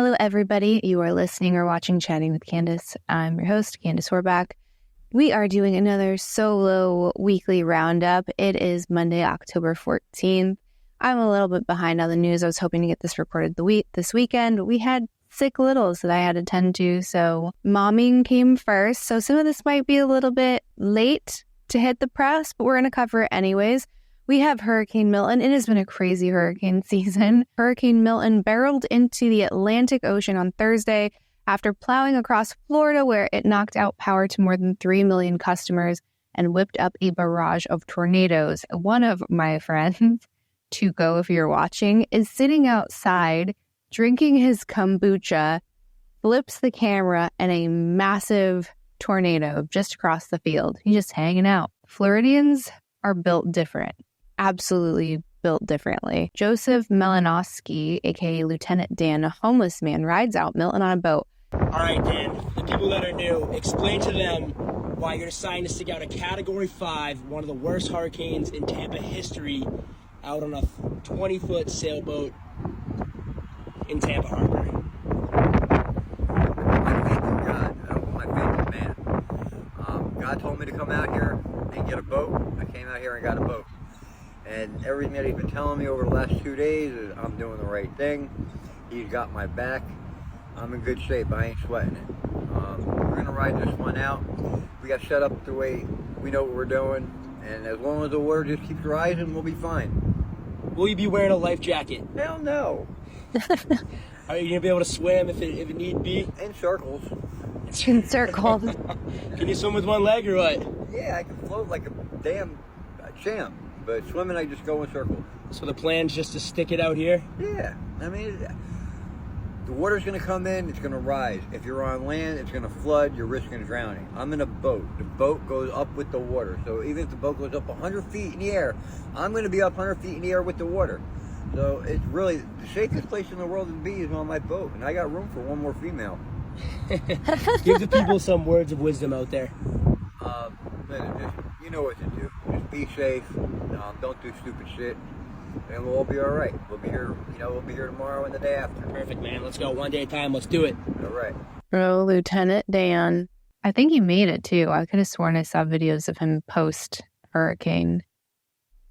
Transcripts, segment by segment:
Hello, everybody. You are listening or watching Chatting with Candice. I'm your host, Candice Horbacz. We are doing another solo weekly roundup. It is Monday, October 14th. I'm a little bit behind on the news. I was hoping to get this recorded this weekend. We had sick littles that I had to tend to, so momming came first. So some of this might be a little bit late to hit the press, but we're going to cover it anyways. We have Hurricane Milton. It has been a crazy hurricane season. Hurricane Milton barreled into the Atlantic Ocean on Thursday after plowing across Florida, where it knocked out power to more than 3 million customers and whipped up a barrage of tornadoes. One of my friends, Tuco, if you're watching, is sitting outside drinking his kombucha, flips the camera, and a massive tornado just across the field. He's just hanging out. Floridians are built different. Absolutely built differently. Joseph Malinowski, aka Lieutenant Dan, a homeless man, rides out Milton on a boat. All right, Dan, the people that are new, explain to them why you're deciding to stick out a Category 5, one of the worst hurricanes in Tampa history, out on a 20-foot sailboat in Tampa Harbor. My faith in God. I don't put my faith in man. God told me to come out here and get a boat. I came out here and got a boat. And everything that he's been telling me over the last 2 days is I'm doing the right thing. He's got my back. I'm in good shape. I ain't sweating it. We're going to ride this one out. We got set up the way we know what we're doing. And as long as the water just keeps rising, we'll be fine. Will you be wearing a life jacket? Hell no. Are you going to be able to swim if it need be? In circles. In circles. Can you swim with one leg or what? Yeah, I can float like a damn champ. But swimming, I just go in circles. So the plan's just to stick it out here? Yeah. I mean, the water's going to come in, it's going to rise. If you're on land, it's going to flood, you're risking drowning. I'm in a boat. The boat goes up with the water. So even if the boat goes up 100 feet in the air, I'm going to be up 100 feet in the air with the water. So it's really, the safest place in the world to be is on my boat. And I got room for one more female. Give the people some words of wisdom out there. You know what to do. Just be safe. Don't do stupid shit. And we'll all be all right. We'll be here, we'll be here tomorrow and the day after. Perfect, man. Let's go one day at a time. Let's do it. All right. Bro, Lieutenant Dan. I think he made it too. I could have sworn I saw videos of him post-hurricane.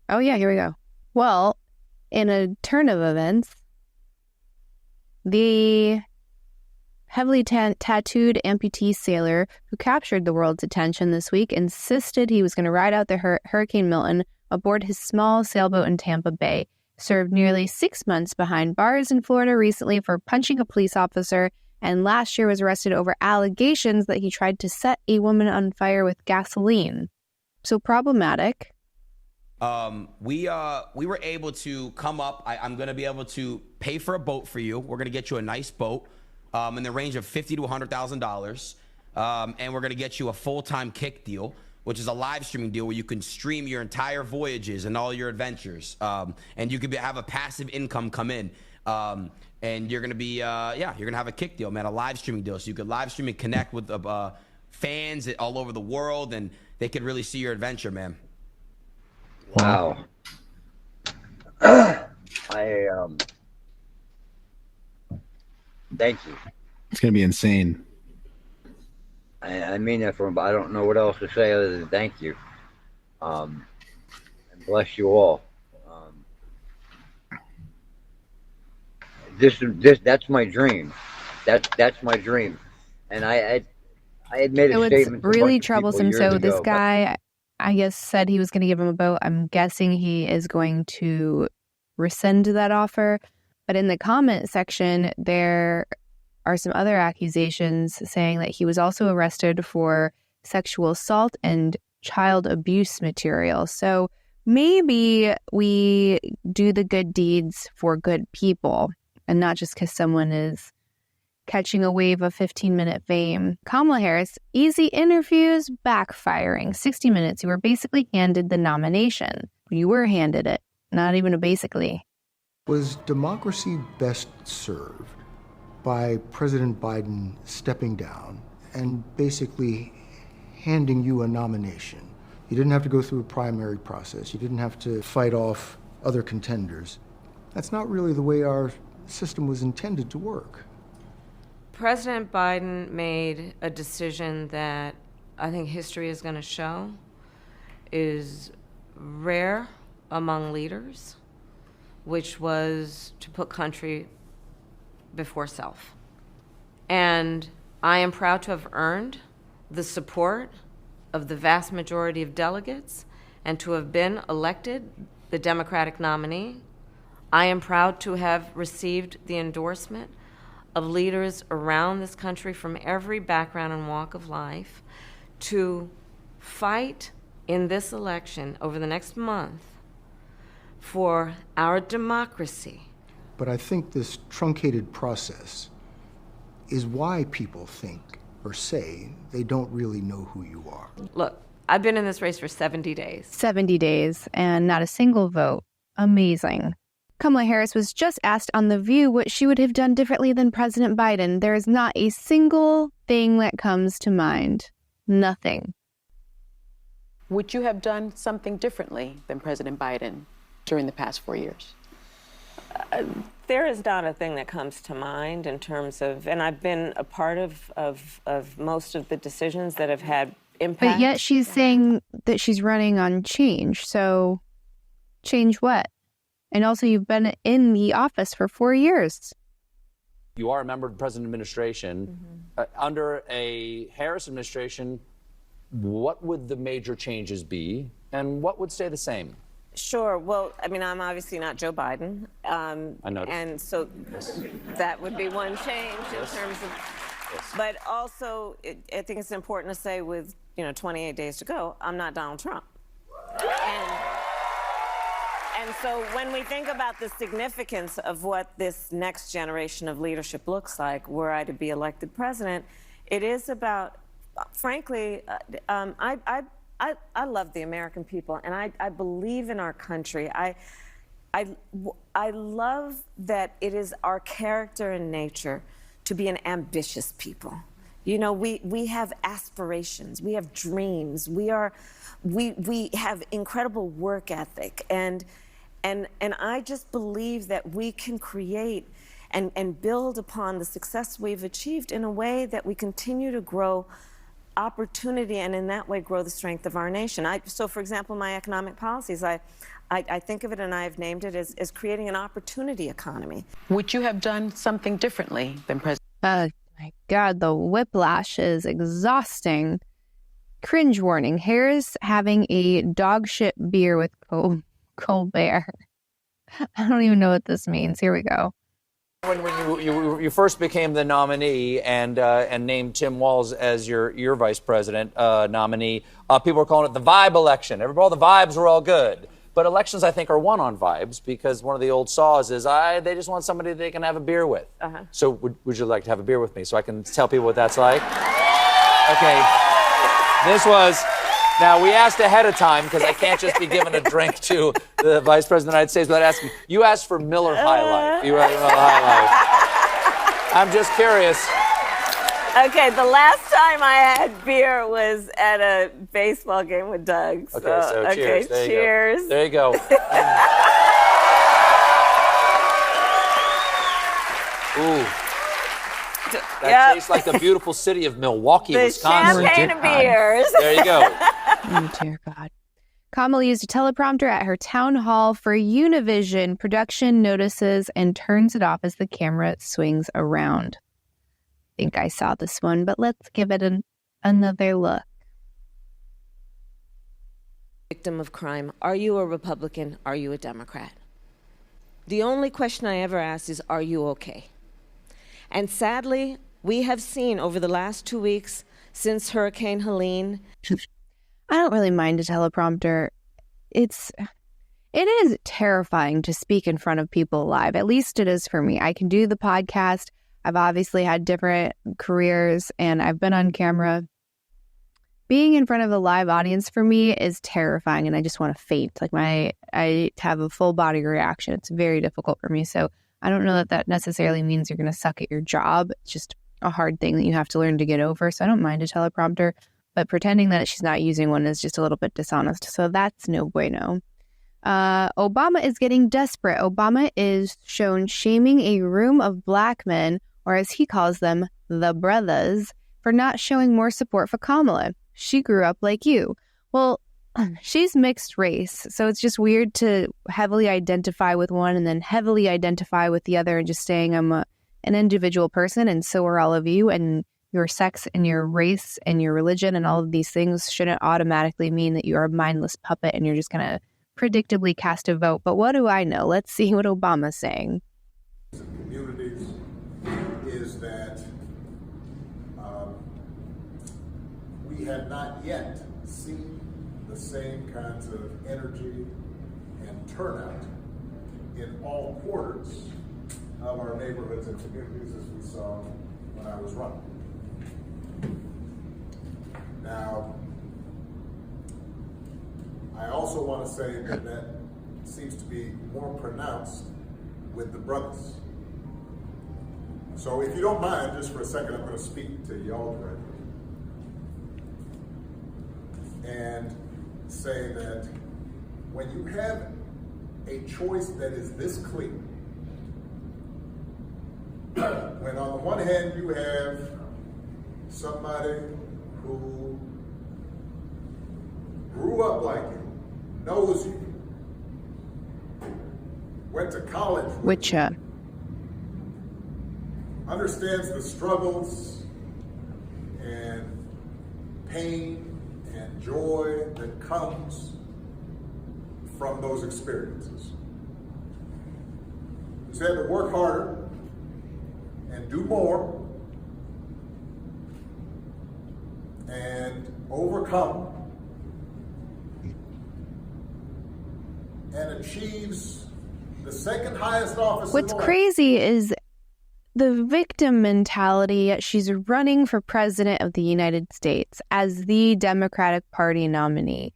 Oh yeah, here we go. Well, in a turn of events, the heavily tattooed amputee sailor who captured the world's attention this week insisted he was going to ride out the Hurricane Milton aboard his small sailboat in Tampa Bay. Served nearly 6 months behind bars in Florida recently for punching a police officer, and last year was arrested over allegations that he tried to set a woman on fire with gasoline. So problematic. We were able to come up. I'm going to be able to pay for a boat for you. We're going to get you a nice boat. In the range of $50,000 to $100,000, and we're going to get you a full-time kick deal, which is a live streaming deal where you can stream your entire voyages and all your adventures, and you could have a passive income come in, and you're going to be, you're going to have a kick deal, man, a live streaming deal, so you could live stream and connect with fans all over the world, and they could really see your adventure, man. Wow. Thank you. It's going to be insane. I mean that from, I don't know what else to say other than thank you. And bless you all. That's my dream. That's my dream. And I had made a statement. It's really troublesome. So this guy, I guess, said he was going to give him a boat. I'm guessing he is going to rescind that offer. But in the comment section, there are some other accusations saying that he was also arrested for sexual assault and child abuse material. So maybe we do the good deeds for good people and not just because someone is catching a wave of 15-minute fame. Kamala Harris, easy interviews backfiring. 60 Minutes, you were basically handed the nomination. You were handed it, not even a basically. Was democracy best served by President Biden stepping down and basically handing you a nomination? You didn't have to go through a primary process. You didn't have to fight off other contenders. That's not really the way our system was intended to work. President Biden made a decision that I think history is going to show is rare among leaders, which was to put country before self. And I am proud to have earned the support of the vast majority of delegates and to have been elected the Democratic nominee. I am proud to have received the endorsement of leaders around this country from every background and walk of life to fight in this election over the next month for our democracy. But I think this truncated process is why people think or say they don't really know who you are. Look, I've been in this race for 70 days. 70 days and not a single vote. Amazing. Kamala Harris was just asked on The View what she would have done differently than President Biden. There is not a single thing that comes to mind. Nothing. Would you have done something differently than President Biden during the past 4 years? There is not a thing that comes to mind in terms of, and I've been a part of most of the decisions that have had impact. But yet she's saying that she's running on change. So change what? And also you've been in the office for 4 years. You are a member of the President's administration. Under a Harris administration, what would the major changes be and what would stay the same? Sure. Well, I mean, I'm obviously not Joe Biden. I noticed. And so that would be one change in terms of, but also I think it's important to say with, 28 days to go, I'm not Donald Trump. And so when we think about the significance of what this next generation of leadership looks like, were I to be elected president, it is about, frankly, I love the American people, and I believe in our country. I love that it is our character and nature to be an ambitious people. We have aspirations, we have dreams, we have incredible work ethic, and I just believe that we can create and build upon the success we've achieved in a way that we continue to grow opportunity and in that way grow the strength of our nation. So for example, my economic policies, I think of it and I've named it as creating an opportunity economy. Would you have done something differently than President? My God, the whiplash is exhausting. Cringe warning. Harris having a dog shit beer with Colbert. I don't even know what this means. Here we go. When you first became the nominee and named Tim Walz as your vice president nominee, people were calling it the vibe election. All the vibes were all good. But elections, I think, are won on vibes because one of the old saws is they just want somebody they can have a beer with. So would you like to have a beer with me so I can tell people what that's like? Okay. Now, we asked ahead of time because I can't just be giving a drink to the Vice President of the United States without asking. You asked for Miller High Life. You asked Miller High Life. I'm just curious. Okay, the last time I had beer was at a baseball game with Doug. So cheers. Cheers. There you go. Ooh. That tastes like the beautiful city of Milwaukee, Wisconsin. Champagne and beers. There you go. Oh, dear God. Kamala used a teleprompter at her town hall for Univision. Production notices and turns it off as the camera swings around. I think I saw this one, but let's give it another look. Victim of crime. Are you a Republican? Are you a Democrat? The only question I ever ask is, are you okay? And sadly, we have seen over the last 2 weeks since Hurricane Helene. I don't really mind a teleprompter. It is terrifying to speak in front of people live. At least it is for me. I can do the podcast. I've obviously had different careers and I've been on camera. Being in front of a live audience for me is terrifying and I just want to faint. I have a full body reaction. It's very difficult for me. So I don't know that necessarily means you're going to suck at your job. It's just a hard thing that you have to learn to get over. So I don't mind a teleprompter, but pretending that she's not using one is just a little bit dishonest. So that's no bueno. Obama is getting desperate. Obama is shown shaming a room of black men or as he calls them, the brothers, for not showing more support for Kamala. She grew up like you. Well, she's mixed race, so it's just weird to heavily identify with one and then heavily identify with the other and just saying I'm an individual person and so are all of you, and your sex and your race and your religion and all of these things shouldn't automatically mean that you're a mindless puppet and you're just going to predictably cast a vote. But what do I know? Let's see what Obama's saying. Communities is that we have not yet seen the same kinds of energy and turnout in all quarters of our neighborhoods and communities as we saw when I was running. Now, I also want to say that that seems to be more pronounced with the brothers. So if you don't mind, just for a second, I'm going to speak to y'all directly and say that when you have a choice that is this clear, when on the one hand you have somebody who grew up like you, knows you, went to college with you, understands the struggles and pain and joy that comes from those experiences. He's had to work harder and do more and overcome and achieves the second highest office. What's crazy is the victim mentality, yet she's running for president of the United States as the Democratic Party nominee.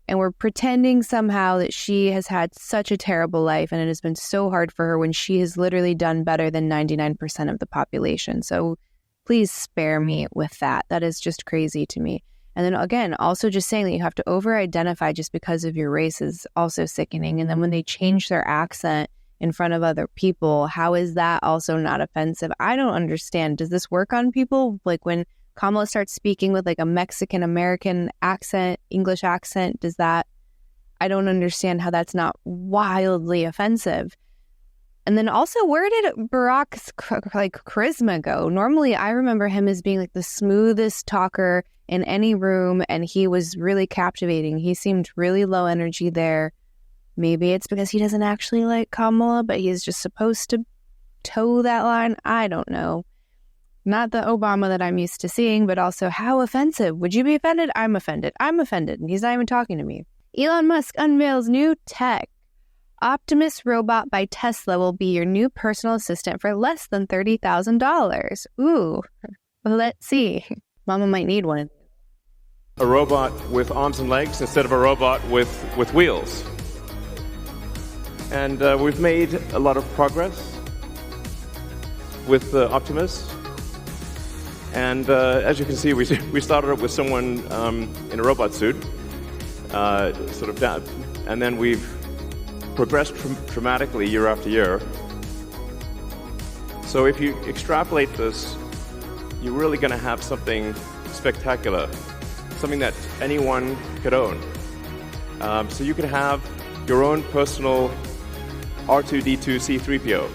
And we're pretending somehow that she has had such a terrible life and it has been so hard for her when she has literally done better than 99% of the population. So please spare me with that. That is just crazy to me. And then again, also just saying that you have to over-identify just because of your race is also sickening. And then when they change their accent in front of other people, how is that also not offensive? I don't understand. Does this work on people? Like when Kamala starts speaking with like a Mexican-American accent, English accent, I don't understand how that's not wildly offensive. And then also, where did Barack's charisma go? Normally, I remember him as being like the smoothest talker in any room, and he was really captivating. He seemed really low energy there. Maybe it's because he doesn't actually like Kamala, but he's just supposed to toe that line. I don't know. Not the Obama that I'm used to seeing, but also how offensive. Would you be offended? I'm offended. I'm offended. And he's not even talking to me. Elon Musk unveils new tech. Optimus robot by Tesla will be your new personal assistant for less than $30,000. Ooh, let's see. Mama might need one. A robot with arms and legs instead of a robot with wheels. And we've made a lot of progress with Optimus. And as you can see, we started up with someone in a robot suit, sort of down, and then we've progressed dramatically year after year. So if you extrapolate this, you're really going to have something spectacular, something that anyone could own. So you could have your own personal R2-D2 C-3PO.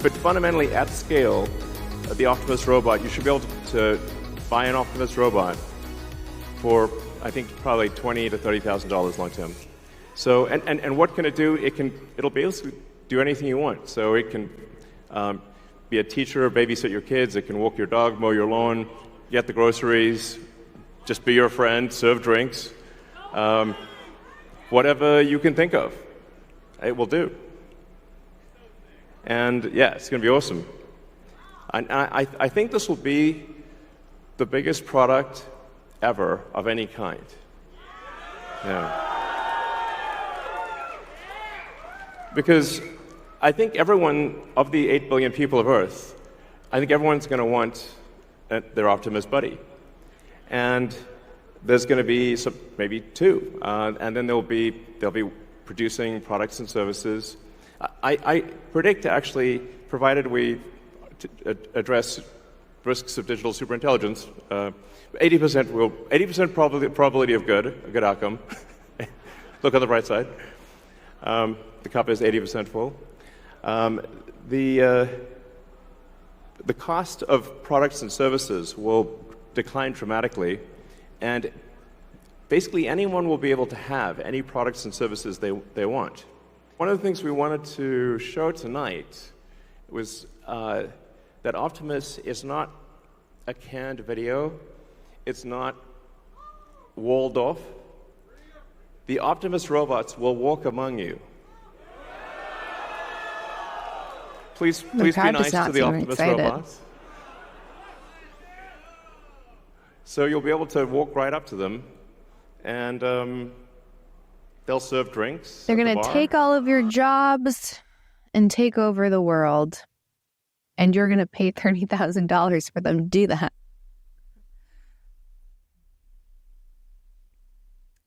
But fundamentally, at scale, the Optimus robot, you should be able to buy an Optimus robot for, I think, probably $20,000 to $30,000 long term. So, and what can it do? It'll basically do anything you want. So it can be a teacher, babysit your kids. It can walk your dog, mow your lawn, get the groceries, just be your friend, serve drinks, whatever you can think of, it will do. And yeah, it's going to be awesome. I think this will be the biggest product ever of any kind. Yeah. Because I think everyone, of the 8 billion people of Earth, I think everyone's going to want their Optimus buddy. And there's going to be maybe 2. And then they'll be producing products and services. I predict actually provided we address risks of digital superintelligence, 80% probability of good, a good outcome. Look on the bright side. The cup is 80% full. The cost of products and services will decline dramatically, and basically anyone will be able to have any products and services they want. One of the things we wanted to show tonight was that Optimus is not a canned video. It's not walled off. The Optimus robots will walk among you. Please be nice to the Optimus robots. So you'll be able to walk right up to them, and they'll serve drinks. They're going to take all of your jobs and take over the world. And you're going to pay $30,000 for them to do that.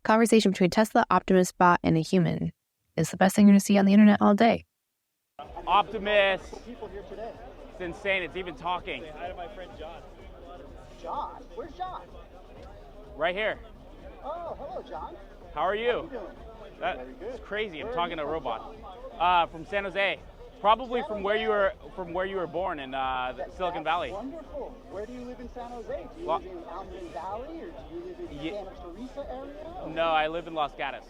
Conversation between Tesla, Optimus bot, and a human is the best thing you're going to see on the internet all day. Optimus. It's insane. It's even talking. Say hi to my friend John. John? Where's John? Right here. Oh, hello, John. How are you? How are you doing? That's crazy. I'm talking to a robot. From San Jose. Probably from where you were born in Silicon Valley. Wonderful. Where do you live in San Jose? Do you live in Almond Valley, or do you live in the Santa Teresa area? No, I live in Los Gatos.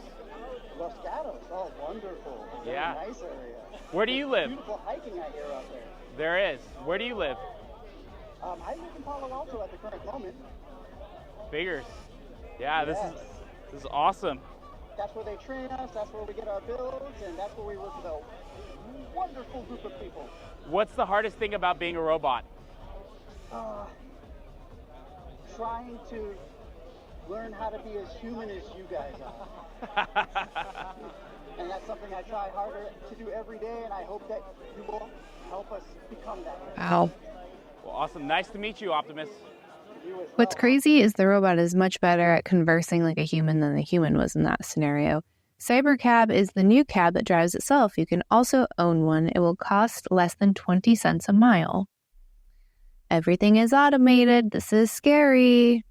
Los Gatos. Oh, wonderful. Very nice area. Where do you live? Beautiful hiking I hear out there. There is. Where do you live? I live in Palo Alto at the current moment. Figures. Yeah, this is awesome. That's where they train us. That's where we get our builds, and that's where we work with a wonderful group of people. What's the hardest thing about being a robot? Trying to learn how to be as human as you guys are. And that's something I try harder to do every day, and I hope that you will help us become that. Wow. Well, awesome. Nice to meet you, Optimus. What's crazy is the robot is much better at conversing like a human than the human was in that scenario. Cybercab is the new cab that drives itself. You can also own one. It will cost less than 20 cents a mile. Everything is automated. This is scary.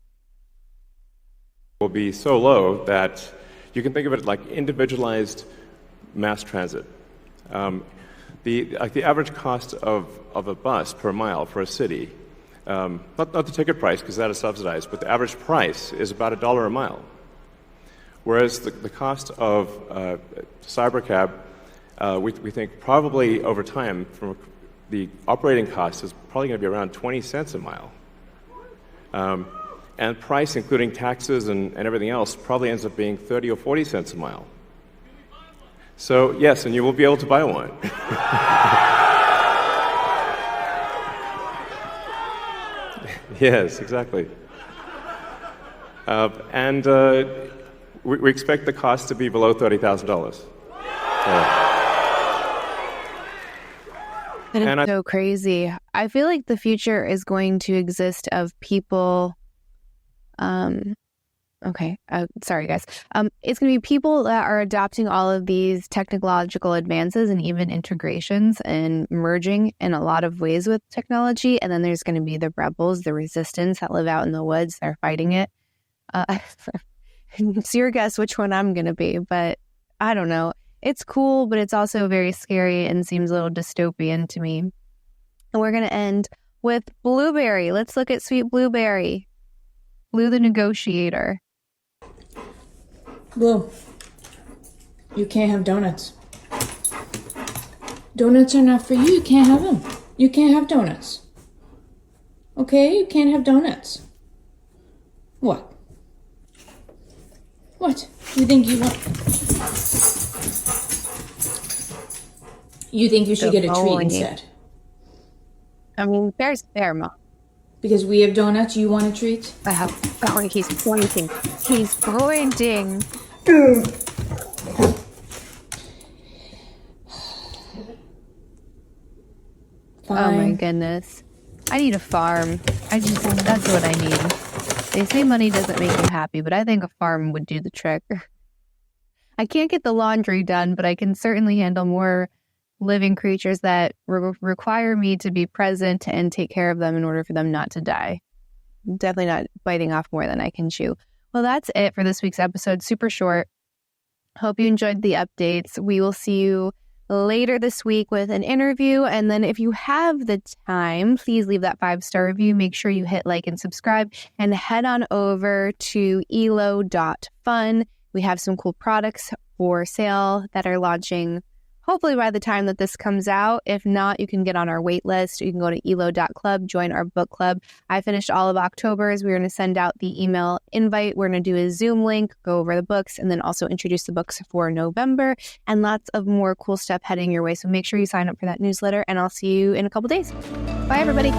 Will be so low that you can think of it like individualized mass transit. The average cost of a bus per mile for a city, not the ticket price because that is subsidized, but the average price is about $1 a mile. Whereas the cost of Cybercab, we think probably over time, from the operating cost is probably going to be around 20 cents a mile. And price, including taxes and everything else, probably ends up being 30 or 40 cents a mile. So yes, and you will be able to buy one. Yes, exactly. We expect the cost to be below $30,000. That is so crazy. I feel like the future is going to exist of people. Sorry, guys. It's going to be people that are adopting all of these technological advances and even integrations and merging in a lot of ways with technology. And then there's going to be the rebels, the resistance that live out in the woods. They're fighting it. It's your guess which one I'm going to be, but I don't know. It's cool, but it's also very scary and seems a little dystopian to me. And we're going to end with Blueberry. Let's look at sweet Blueberry. Blue the negotiator. Blue, you can't have donuts. Donuts are not for you. You can't have them. You can't have donuts. Okay? You can't have donuts. What? What? You think you want... You think you should get a treat instead? I mean, fair's fair, Mom. Because we have donuts, you want a treat? Oh, he's pointing. He's pointing. Fine. Oh my goodness. I need a farm. That's what I need. They say money doesn't make you happy, but I think a farm would do the trick. I can't get the laundry done, but I can certainly handle more living creatures that require me to be present and take care of them in order for them not to die. Definitely not biting off more than I can chew. Well, that's it for this week's episode. Super short. Hope you enjoyed the updates. We will see you later this week with an interview. And then if you have the time, please leave that 5-star review. Make sure you hit like and subscribe and head on over to elo.fun. We have some cool products for sale that are launching hopefully by the time that this comes out. If not, you can get on our wait list. You can go to elo.club, join our book club. I finished all of October's. We're going to send out the email invite. We're going to do a Zoom link, go over the books, and then also introduce the books for November, and lots of more cool stuff heading your way. So make sure you sign up for that newsletter, and I'll see you in a couple days. Bye, everybody.